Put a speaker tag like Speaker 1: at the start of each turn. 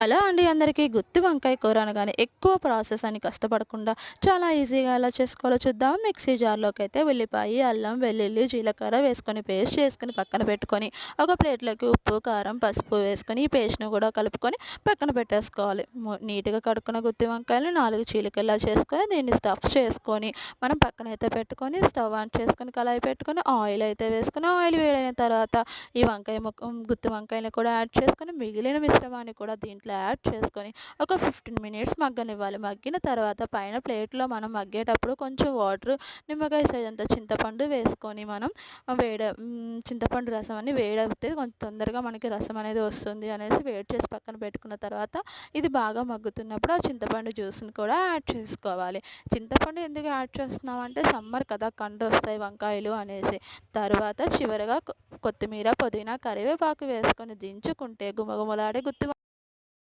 Speaker 1: Hello అండి అందరికీ. గుత్తి వంకాయ కూర అనగానే ఎక్కువ ప్రాసెస్ అని కష్టపడకుండా చాలా ఈజీగా ఎలా చేసుకోవాలో చూద్దాం. మిక్సీ జార్లోకి అయితే ఉల్లిపాయ, అల్లం, వెల్లుల్లి, జీలకర్ర వేసుకొని పేస్ట్ చేసుకొని పక్కన పెట్టుకొని, ఒక ప్లేట్లోకి ఉప్పు, కారం, పసుపు వేసుకొని ఈ పేస్ట్ని కూడా కలుపుకొని పక్కన పెట్టేసుకోవాలి. నీట్గా కడుక్కున్న గుత్తి వంకాయలు 4 చీలికల్లా చేసుకొని దీన్ని స్టఫ్ చేసుకొని మనం పక్కనైతే పెట్టుకొని స్టవ్ ఆన్ చేసుకొని కళాయి పెట్టుకొని ఆయిల్ అయితే వేసుకొని ఆయిల్ వేడైన తర్వాత ఈ వంకాయ గుత్తి వంకాయలు కూడా యాడ్ చేసుకొని మిగిలిన మిశ్రమాన్ని కూడా దీంట్లో యాడ్ చేసుకొని ఒక 15 మినిట్స్ మగ్గనివ్వాలి. మగ్గిన తర్వాత పైన ప్లేట్లో మనం మగ్గేటప్పుడు కొంచెం వాటర్, నిమ్మకాయ సైజ్ అంత చింతపండు వేసుకొని మనం చింతపండు రసం అని వేడవుతే కొంచెం తొందరగా మనకి రసం అనేది వస్తుంది అనేసి వేడి చేసి పక్కన పెట్టుకున్న తర్వాత ఇది బాగా మగ్గుతున్నప్పుడు ఆ చింతపండు జ్యూస్ని కూడా యాడ్ చేసుకోవాలి. చింతపండు ఎందుకు యాడ్ చేస్తున్నామంటే సమ్మర్ కదా, కండ్లు వస్తాయి వంకాయలు అనేసి. తర్వాత చివరగా కొత్తిమీర, పుదీనా, కరివేపాకు వేసుకొని దించుకుంటే గుమగుమలాడే గుత్తి